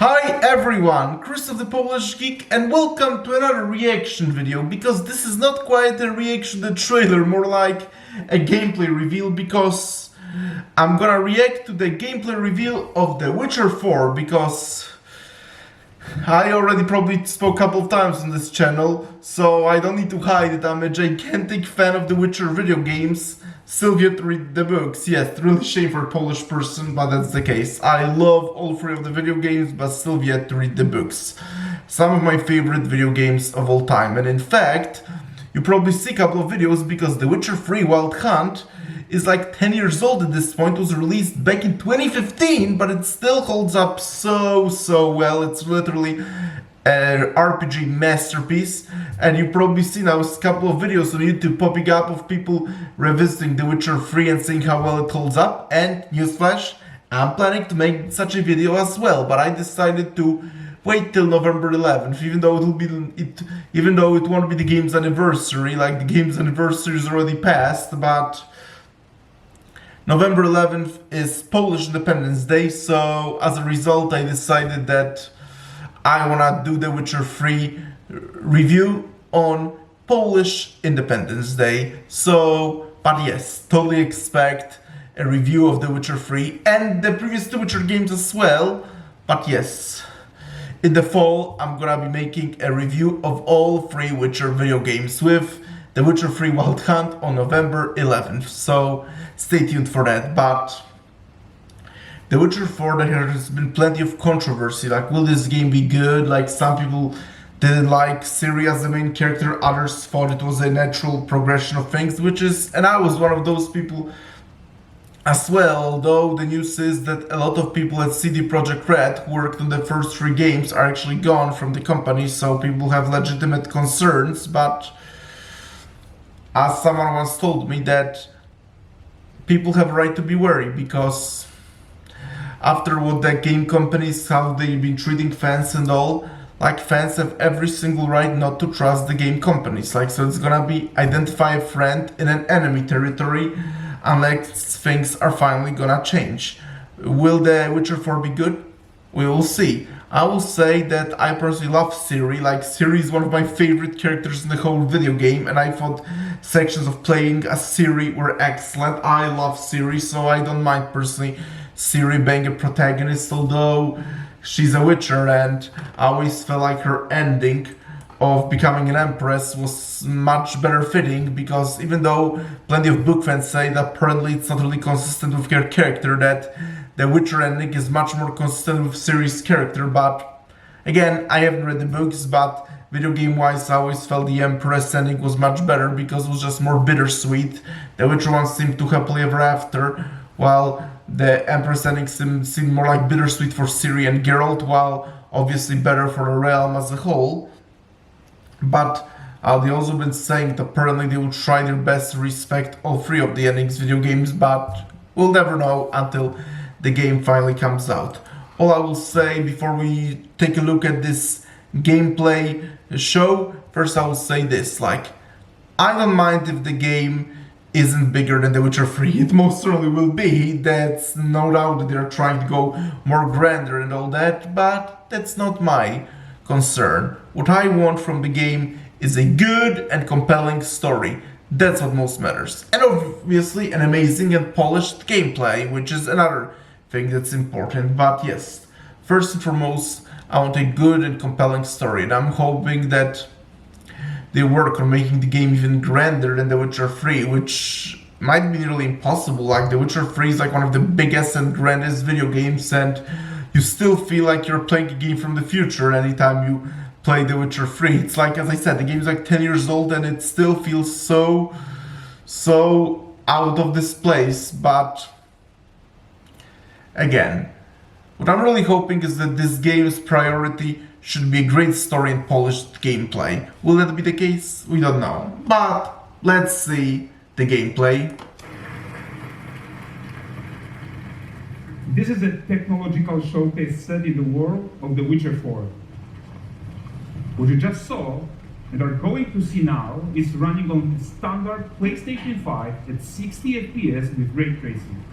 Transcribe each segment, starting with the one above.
Hi everyone, Christoph the Polish Geek, and welcome to another reaction video, because this is not quite a reaction to the trailer, more like a gameplay reveal, because I'm gonna react to the gameplay reveal of The Witcher 4, because I already probably spoke a couple of times on this channel, so I don't need to hide that I'm a gigantic fan of The Witcher video games. Still yet to read the books. Yes, really shame for a Polish person, but that's the case. I love all three of the video games, but still yet to read the books. Some of my favorite video games of all time, and in fact, you probably see a couple of videos because The Witcher 3 Wild Hunt is like 10 years old at this point. It was released back in 2015, but it still holds up so well. It's literally an RPG masterpiece, and you probably see now a couple of videos on YouTube popping up of people revisiting The Witcher 3 and seeing how well it holds up. And newsflash, I'm planning to make such a video as well, but I decided to wait till November 11th, even though it won't be the game's anniversary. Like, the game's anniversary is already passed, but November 11th is Polish Independence Day, so as a result I decided that I wanna do The Witcher 3 review on Polish Independence Day. So, but yes, totally expect a review of The Witcher 3 and the previous two Witcher games as well. But yes, in the fall I'm gonna be making a review of all three Witcher video games with The Witcher 3 Wild Hunt on November 11th. So stay tuned for that. But The Witcher 4, there has been plenty of controversy, like, will this game be good? Like, some people didn't like Ciri as the main character, others thought it was a natural progression of things, and I was one of those people as well, although the news is that a lot of people at CD Projekt Red who worked on the first three games are actually gone from the company, so people have legitimate concerns. But as someone once told me, that people have a right to be worried, because after what the game companies, how they've been treating fans and all, like, fans have every single right not to trust the game companies. Like, so it's gonna be identify a friend in an enemy territory unless things are finally gonna change. Will The Witcher 4 be good? We will see. I will say that I personally love Ciri. Like, Ciri is one of my favorite characters in the whole video game, and I thought sections of playing as Ciri were excellent. I love Ciri, so I don't mind personally Ciri being a protagonist, although she's a Witcher, and I always felt like her ending of becoming an Empress was much better fitting, because even though plenty of book fans say that apparently it's not really consistent with her character, that the Witcher ending is much more consistent with Ciri's character. But again, I haven't read the books, but video game wise I always felt the Empress ending was much better, because it was just more bittersweet. The Witcher one seemed to happily ever after, while the Empress ending seemed more like bittersweet for Ciri and Geralt, while obviously better for the realm as a whole. But they also been saying that apparently they will try their best to respect all three of the endings video games, but we'll never know until the game finally comes out. All I will say before we take a look at this gameplay show, first I will say this, like, I don't mind if the game isn't bigger than The Witcher 3. It most certainly will be. That's no doubt that they're trying to go more grander and all that, but that's not my concern. What I want from the game is a good and compelling story. That's what most matters. And obviously an amazing and polished gameplay, which is another thing that's important. But yes, first and foremost, I want a good and compelling story, and I'm hoping that they work on making the game even grander than The Witcher 3, which might be nearly impossible. Like, The Witcher 3 is like one of the biggest and grandest video games, and you still feel like you're playing a game from the future anytime you play The Witcher 3. It's like, as I said, the game is like 10 years old and it still feels so out of this place. But again, what I'm really hoping is that this game's priority should be a great story and polished gameplay. Will that be the case? We don't know. But let's see the gameplay. This is a technological showcase set in the world of The Witcher 4. What you just saw and are going to see now is running on standard PlayStation 5 at 60 FPS with ray tracing.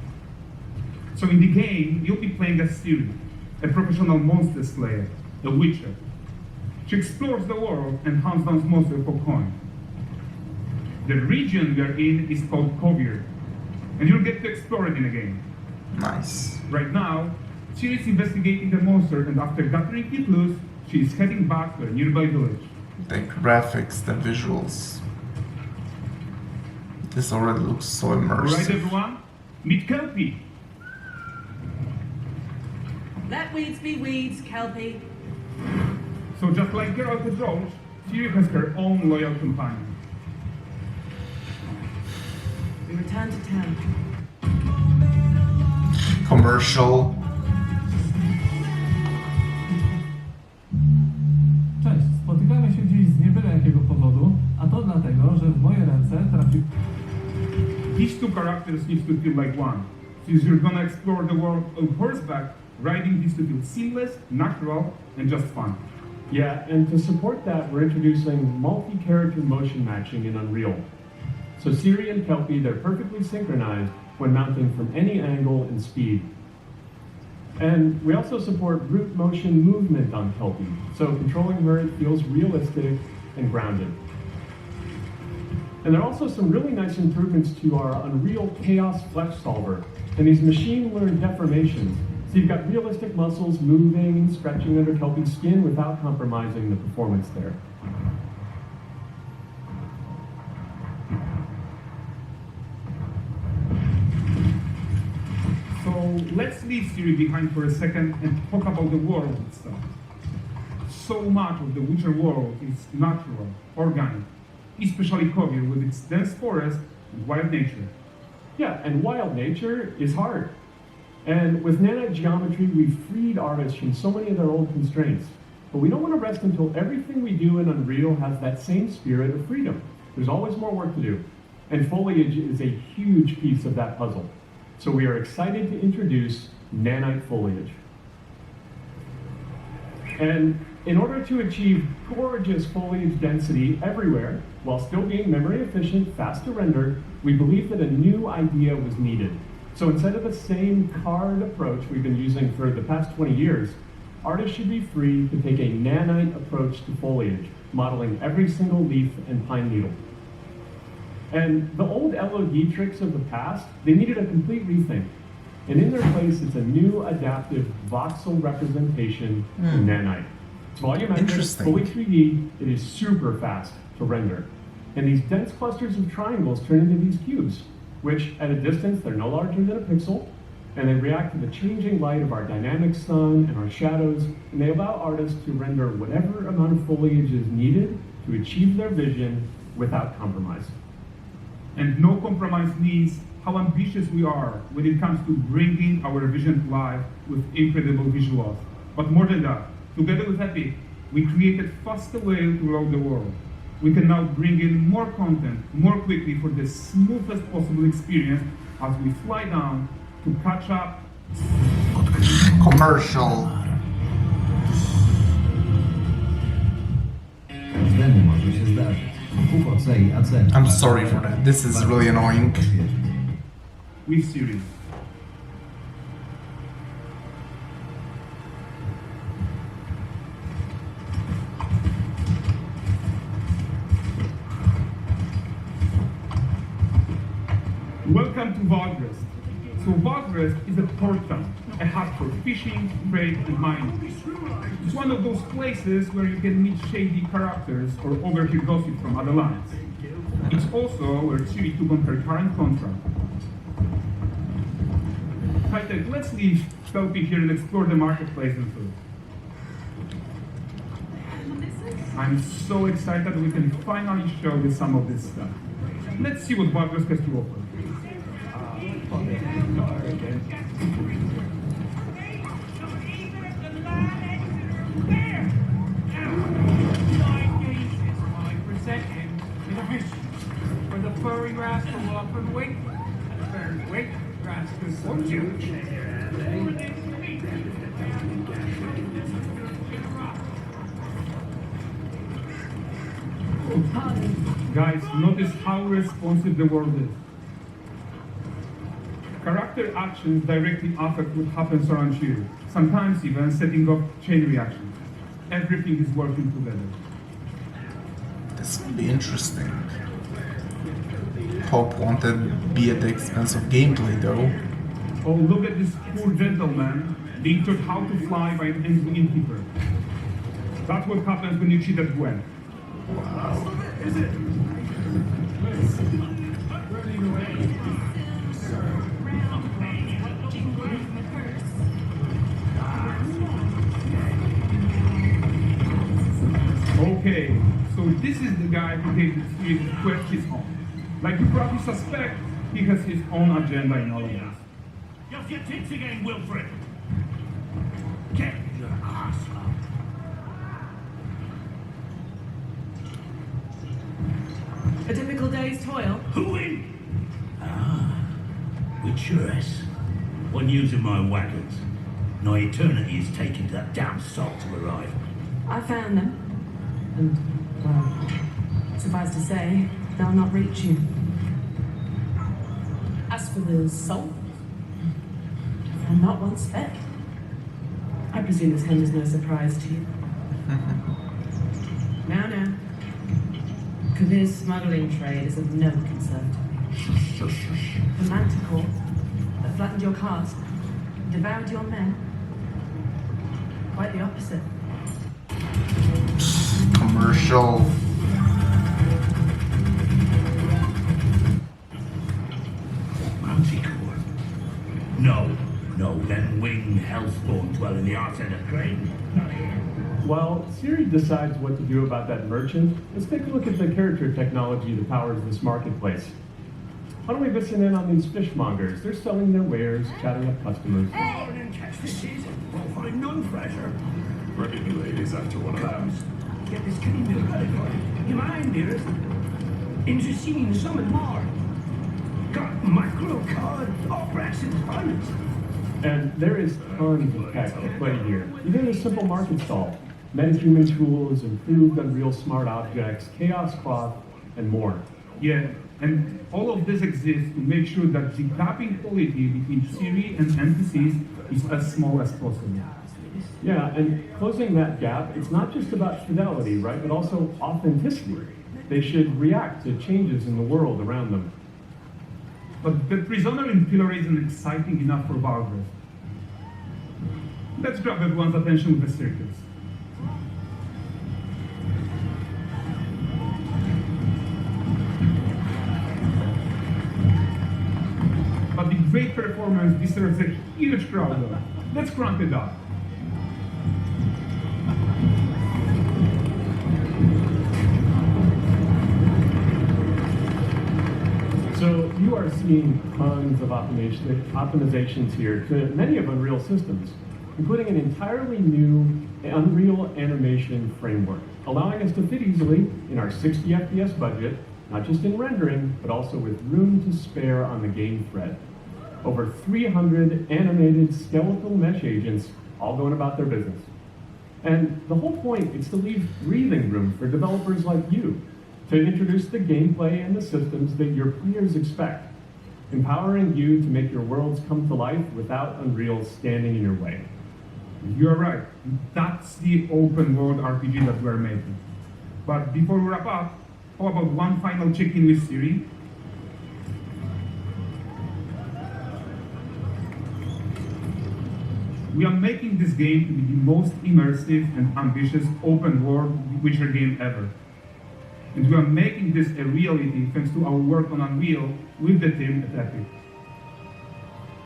So in the game, you'll be playing as Ciri, a professional monster slayer, a witcher. She explores the world and hunts down monsters for coin. The region we are in is called Kovir, and you'll get to explore it in a game. Nice. Right now, Ciri is investigating the monster, and after gathering it loose, she is heading back to a nearby village. The graphics, the visuals. This already looks so immersive. Alright everyone, meet Kelpie! Let weeds be weeds, Kelpie. So just like Geralt the Roach, Ciri has her own loyal companion. We return to town. Commercial. Cześć, spotykamy się dziś z nie byle jakiego powodu, a to dlatego, że w moje ręce trafił... These two characters need to feel like one. Since you're gonna explore the world on horseback, riding needs to feel seamless, natural, and just fun. Yeah, and to support that, we're introducing multi-character motion matching in Unreal. So Ciri and Kelpie, they're perfectly synchronized when mounting from any angle and speed. And we also support root motion movement on Kelpie, so controlling her feels realistic and grounded. And there are also some really nice improvements to our Unreal Chaos Flesh Solver and these machine-learned deformations. So you've got realistic muscles moving and stretching under Kelpie's skin without compromising the performance there. So let's leave Ciri behind for a second and talk about the world itself. So much of the Witcher world is natural, organic, especially Kovir with its dense forest and wild nature. Yeah, and wild nature is hard. And with nanite geometry, we've freed artists from so many of their old constraints. But we don't want to rest until everything we do in Unreal has that same spirit of freedom. There's always more work to do. And foliage is a huge piece of that puzzle. So we are excited to introduce nanite foliage. And in order to achieve gorgeous foliage density everywhere, while still being memory efficient, fast to render, we believe that a new idea was needed. So instead of the same card approach we've been using for the past 20 years, artists should be free to take a nanite approach to foliage, modeling every single leaf and pine needle. And the old LOD tricks of the past, they needed a complete rethink. And in their place, it's a new adaptive voxel representation in nanite. It's volumetric, Interesting. fully 3D, it is super fast to render. And these dense clusters of triangles turn into these cubes, which at a distance, they're no larger than a pixel, and they react to the changing light of our dynamic sun and our shadows, and they allow artists to render whatever amount of foliage is needed to achieve their vision without compromise. And no compromise means how ambitious we are when it comes to bringing our vision to life with incredible visuals. But more than that, together with Epic, we created faster way to load the world. We can now bring in more content more quickly for the smoothest possible experience as we fly down to catch up. Commercial. Złemu może się zdarzyć. Kupo C i AC. I'm sorry for that. This is really annoying. With Ciri. Welcome to Valgrest. So Valgrest is a port town, a hub for fishing, trade, and mining. It's one of those places where you can meet shady characters or overhear gossip from other lands. It's also where Ciri took on her current contract. Hightech, let's leave Kelpie here and explore the marketplace and food. I'm so excited we can finally show you some of this stuff. Let's see what Valgrest has to offer. For the furry rascal up and wait. Very wait, rascal, won't you? Guys, notice how responsive the world is. Character actions directly affect what happens around you, sometimes even setting off chain reactions. Everything is working together. This will be interesting. Hope won't be at the expense of gameplay though. Oh, look at this poor gentleman being taught how to fly by an angry innkeeper. That's what happens when you cheat at Gwen. Okay, so this is the guy who takes his quest his own. Like you probably suspect, he has his own agenda in all of this. Just your tits again, Wilfred. Get your ass up. A typical day's toil. Who in? Ah, Witcheress. One using my wagons. No eternity is taking that damn salt to arrive. I found them. And, well, suffice to say, they'll not reach you. As for the salt, and not one speck. I presume this comes as no surprise to you. Now. Kabir's smuggling trade is of no concern to me. The manticore that flattened your caste, devoured your men. Quite the opposite. Commercial. Manticore. No, them winged hellspawn dwell in the arse end of Crane. Not here. While Siri decides what to do about that merchant, let's take a look at the character technology that powers this marketplace. Why don't we listen in on these fishmongers? They're selling their wares, chatting up customers. Morning, catch this season. Won't find none fresher. Reckon you ladies after one of those. Get this kitty meal ready for you. You mind, dearest? Into seeing some and more. Got mackerel cod, all Braxton's finest. And there is tons of tech at play here. Even a simple market stall, metahuman tools, improved Unreal Smart Objects, Chaos Cloth, and more. Yeah, and all of this exists to make sure that the gap in quality between Siri and NPCs is as small as possible. Yeah, and closing that gap, it's not just about fidelity, right, but also authenticity. They should react to changes in the world around them. But the prisoner in Pillory isn't exciting enough for Barbara. Let's grab everyone's attention with the circus. But the great performance deserves a huge crowd though. Let's crank it up. So you are seeing tons of optimizations here to many of Unreal systems, including an entirely new Unreal animation framework, allowing us to fit easily in our 60 FPS budget, not just in rendering, but also with room to spare on the game thread. Over 300 animated skeletal mesh agents all going about their business. And the whole point is to leave breathing room for developers like you to introduce the gameplay and the systems that your players expect, empowering you to make your worlds come to life without Unreal standing in your way. You're right. That's the open world RPG that we're making. But before we wrap up, how about one final check-in with Siri? We are making this game to be the most immersive and ambitious open world Witcher game ever. And we are making this a reality thanks to our work on Unreal with the team at Epic.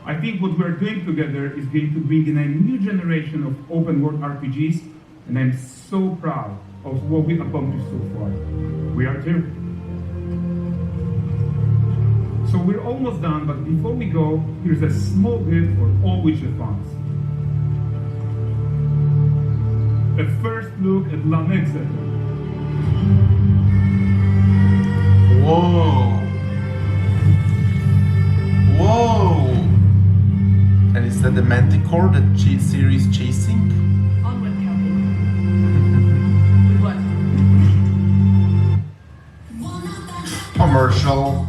I think what we're doing together is going to bring in a new generation of open world RPGs, and I'm so proud of what we've accomplished so far. We are too. So we're almost done, but before we go, here's a small gift for all Witcher fans. A first look at La Nexe. Whoa! Whoa! And is that the Manticore that Siri is chasing? Onward, Kelpie. With what? Commercial.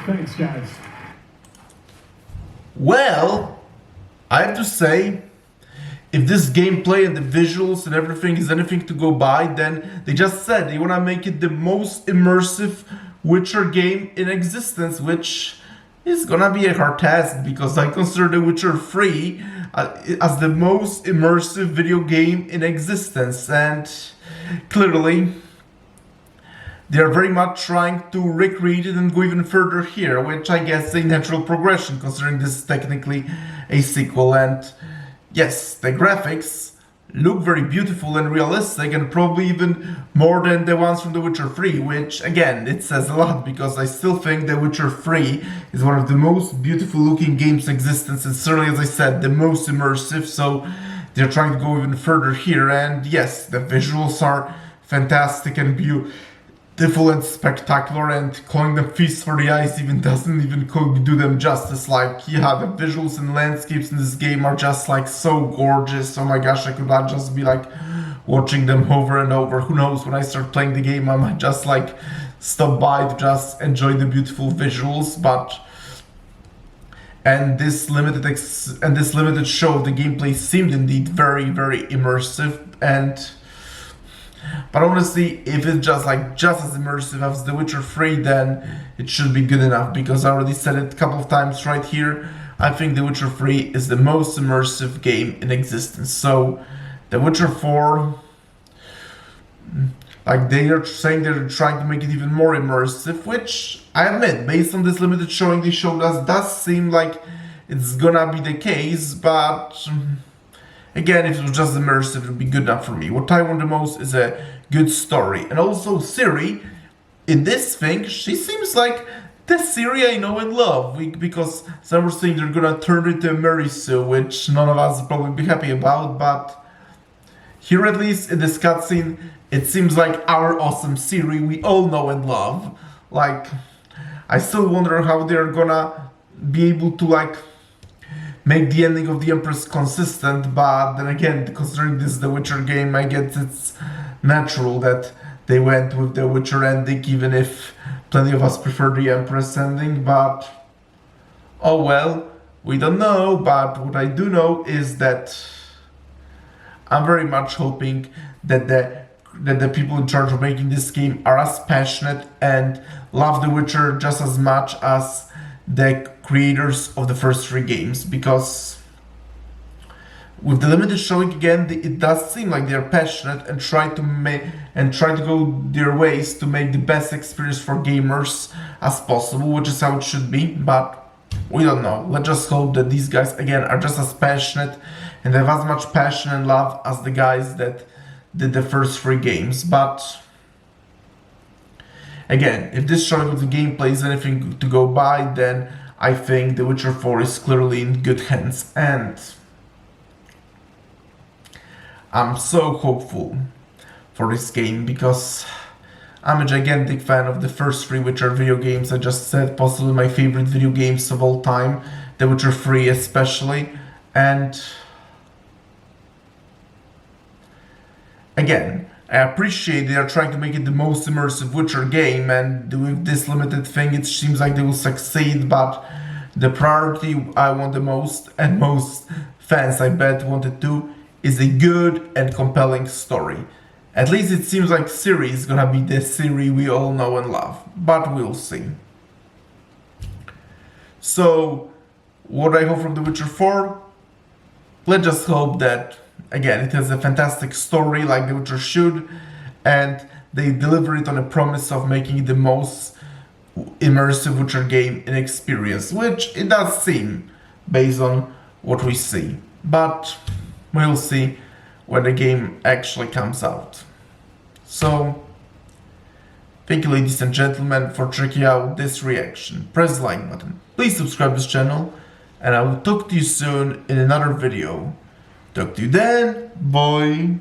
Thanks, guys. Well, I have to say, if this gameplay and the visuals and everything is anything to go by, then they just said they want to make it the most immersive Witcher game in existence, which is gonna be a hard task because I consider The Witcher 3 as the most immersive video game in existence, and clearly they are very much trying to recreate it and go even further here, which I guess is a natural progression considering this is technically a sequel. And yes, the graphics look very beautiful and realistic, and probably even more than the ones from The Witcher 3, which again, it says a lot because I still think The Witcher 3 is one of the most beautiful looking games in existence, and certainly, as I said, the most immersive, so they're trying to go even further here. And yes, the visuals are fantastic and beautiful and spectacular, and calling them feast for the eyes even doesn't even do them justice. Like, yeah, the visuals and landscapes in this game are just like so gorgeous. Oh my gosh, I could not just be like watching them over and over. Who knows, when I start playing the game I might just like stop by to just enjoy the beautiful visuals. But and this limited show, the gameplay seemed indeed very, very immersive. But honestly, if it's just as immersive as The Witcher 3, then it should be good enough, because I already said it a couple of times right here. I think The Witcher 3 is the most immersive game in existence. So The Witcher 4, like, they are saying they're trying to make it even more immersive, which I admit, based on this limited showing they showed us, does seem like it's gonna be the case. But again, if it was just immersive, it would be good enough for me. What I want the most is a good story. And also Ciri, in this thing, she seems like the Ciri I know and love. Because some were saying they're gonna turn it to Mary Sue, which none of us will probably be happy about. But here, at least in this cutscene, it seems like our awesome Ciri we all know and love. Like, I still wonder how they're gonna be able to like make the ending of the Empress consistent, but then again, considering this is the Witcher game, I guess it's natural that they went with the Witcher ending, even if plenty of us prefer the Empress ending. But oh well, we don't know. But what I do know is that I'm very much hoping that the people in charge of making this game are as passionate and love The Witcher just as much as the creators of the first 3 games, because with the limited showing again, it does seem like they're passionate and try to go their ways to make the best experience for gamers as possible, which is how it should be. But we don't know. Let's just hope that these guys again are just as passionate and have as much passion and love as the guys that did the first 3 games. But again, if this showing of the gameplay is anything to go by, then I think The Witcher 4 is clearly in good hands, and I'm so hopeful for this game because I'm a gigantic fan of the first 3 Witcher video games. I just said possibly my favorite video games of all time, The Witcher 3 especially. And again, I appreciate they are trying to make it the most immersive Witcher game, and with this limited thing it seems like they will succeed. But the priority I want the most, and most fans I bet wanted to, is a good and compelling story. At least it seems like Ciri is gonna be the Ciri we all know and love, but we'll see. So, what I hope from The Witcher 4? Let's just hope that, again, it has a fantastic story like The Witcher should, and they deliver it on a promise of making it the most immersive Witcher game in experience, which it does seem based on what we see. But we'll see when the game actually comes out. So, thank you, ladies and gentlemen, for checking out this reaction. Press the like button. Please subscribe to this channel, and I will talk to you soon in another video. Talk to you then. Bye.